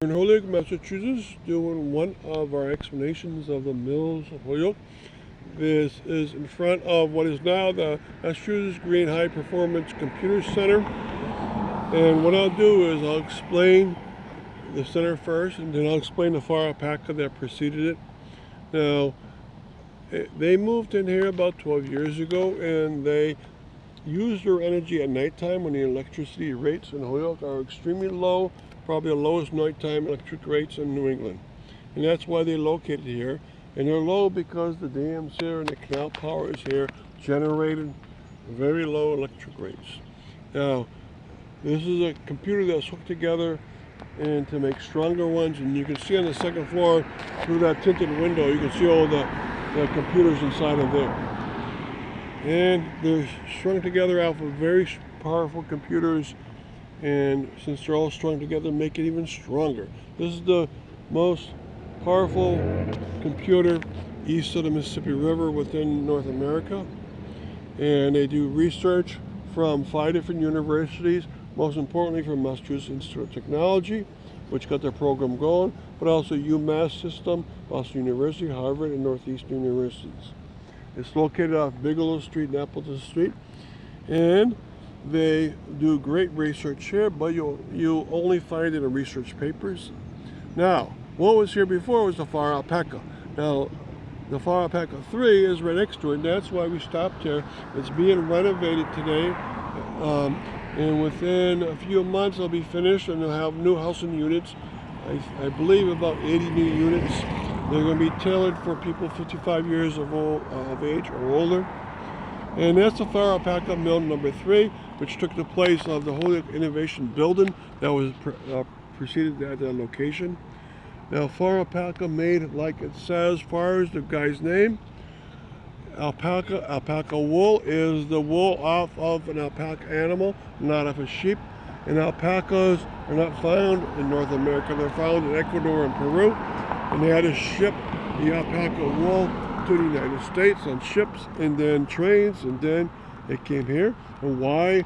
In Holyoke, Massachusetts, doing one of our explanations of the mills of Holyoke. This is in front of what is now the Massachusetts Green High Performance Computer Center. And what I'll do is I'll explain the center first, and then I'll explain the Farr Alpaca that preceded it. Now, they moved in here about 12 years ago, and they use their energy at nighttime when the electricity rates in Holyoke are extremely low, probably the lowest nighttime electric rates in New England. And that's why they're located here. And they're low because the dams here and the canal power is here generated very low electric rates. Now, this is a computer that's hooked together and to make stronger ones, and you can see on the second floor through that tinted window, you can see all the computers inside of there. And they're strung together out of very powerful computers, and since they're all strung together, make it even stronger. This is the most powerful computer east of the Mississippi River within North America, and they do research from 5 different universities, most importantly from Massachusetts Institute of Technology, which got their program going, but also UMass System, Boston University, Harvard, and Northeastern Universities. It's located off Bigelow Street and Appleton Street, and they do great research here, but you'll only find it in research papers. Now, what was here before was the Farr Alpaca. Now, the Farr Alpaca 3 is right next to it, and that's why we stopped here. It's being renovated today, and within a few months it'll be finished, and they'll have new housing units. I believe about 80 new units. They're going to be tailored for people 55 years of age or older. And that's the Farr Alpaca Mill number 3, which took the place of the Holyoke Innovation Building that was preceded at that location. Now, Farr Alpaca made, like it says, Farr is the guy's name. Alpaca wool is the wool off of an alpaca animal, not of a sheep. And alpacas are not found in North America. They're found in Ecuador and Peru. And they had to ship the alpaca wool to the United States on ships and then trains, and then it came here. And why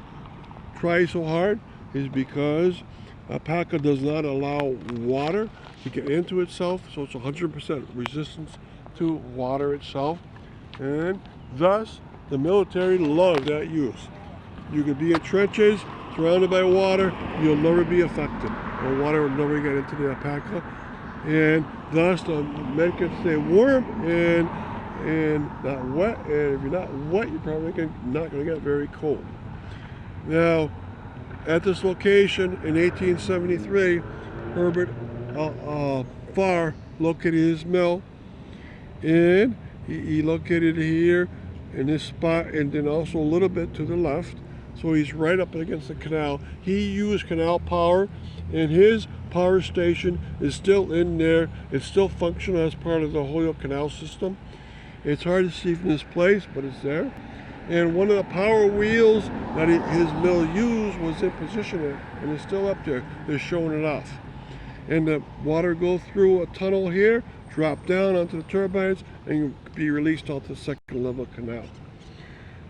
try so hard is because alpaca does not allow water to get into itself, so it's 100% resistance to water itself. And thus, the military loved that use. You could be in trenches, surrounded by water, you'll never be affected. The water will never get into the alpaca. And thus, the men can stay warm and not wet. And if you're not wet, you're probably not going to get very cold. Now, at this location in 1873, Herbert Farr located his mill, and he located it here in this spot, and then also a little bit to the left. So he's right up against the canal. He used canal power, and his power station is still in there. It's still functional as part of the Holyoke Canal system. It's hard to see from this place, but it's there. And one of the power wheels that his mill used was in position, and it's still up there. They're showing it off. And the water goes through a tunnel here, drop down onto the turbines, and be released onto the second level canal.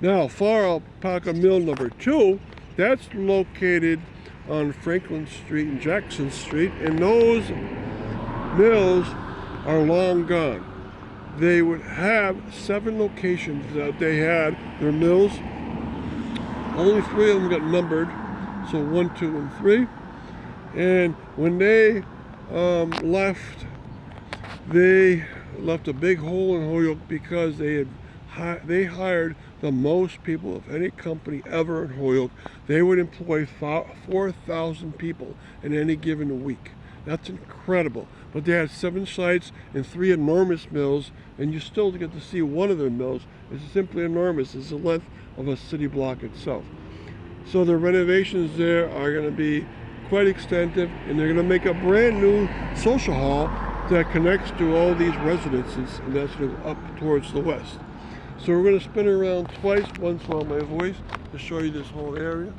Now, Farr Alpaca Mill number 2, that's located on Franklin Street and Jackson Street, and those mills are long gone. They would have 7 locations that they had, their mills. Only 3 of them got numbered, so 1, 2, and 3. And when they left a big hole in Holyoke because they hired the most people of any company ever in Holyoke. They would employ 4,000 people in any given week. That's incredible. But they had 7 sites and 3 enormous mills, and you still get to see one of their mills. It's simply enormous. It's the length of a city block itself. So the renovations there are going to be quite extensive, and they're going to make a brand new social hall that connects to all these residences, and that's going to go up towards the west. So we're going to spin around twice, once while my voice, to show you this whole area.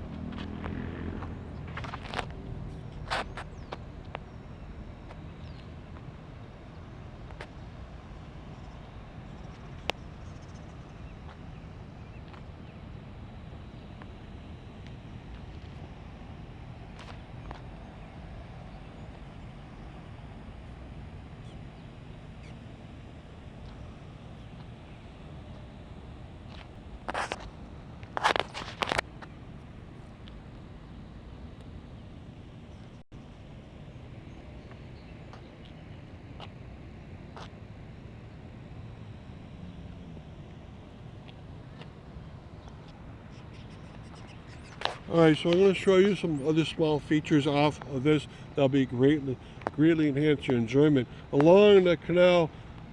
All right, so I'm going to show you some other small features off of this that'll be greatly enhance your enjoyment. Along the canal,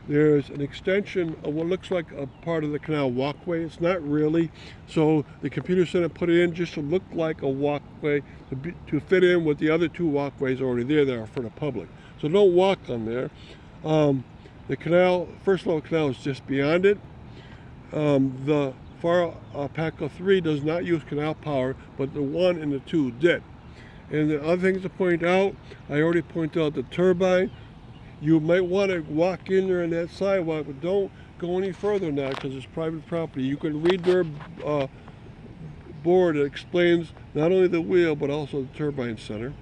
there's an extension of what looks like a part of the canal walkway. It's not really. So the computer center put it in just to look like a walkway to fit in with the other two walkways already there that are for the public. So don't walk on there. The canal, first level canal is just beyond it. The Farr Alpaca 3 does not use canal power, but the 1 and the 2 did. And the other things to point out, I already pointed out the turbine. You might want to walk in there on that sidewalk, but don't go any further now because it's private property. You can read their board that explains not only the wheel, but also the turbine center.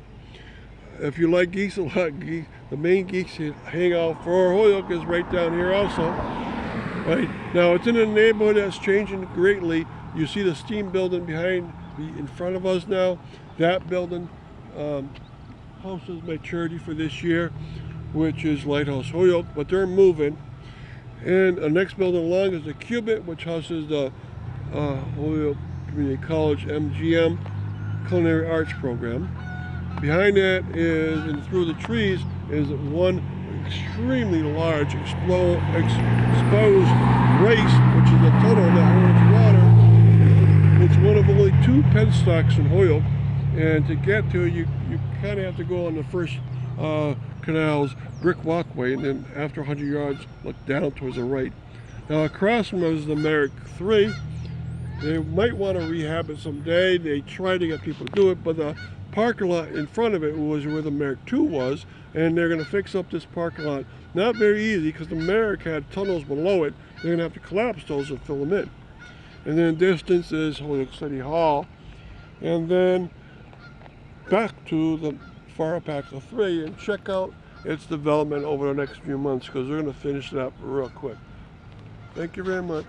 If you like geese a lot, the main geese hang out for Holyoke is right down here also. Right now, it's in a neighborhood that's changing greatly. You see the steam building in front of us now. That building houses maturity for this year, which is Lighthouse Holyoke, but they're moving. And the next building along is the Cubit, which houses the Holyoke Community College MGM Culinary Arts program. Behind that is, and through the trees, is one extremely large exposed race, which is a tunnel that holds water. It's one of only 2 penstocks in Holyoke, and to get to it, you kind of have to go on the first canal's brick walkway, and then after 100 yards, look down towards the right. Now across from us is the Merrick 3. They might want to rehab it someday. They try to get people to do it, but the parking lot in front of it was where the Merrick 2 was, and they're going to fix up this parking lot. Not very easy because the Merrick had tunnels below it. They're going to have to collapse those and fill them in. And then distance is Holyoke City Hall. And then back to the Farr Alpaca 3 and check out its development over the next few months because they're going to finish it up real quick. Thank you very much.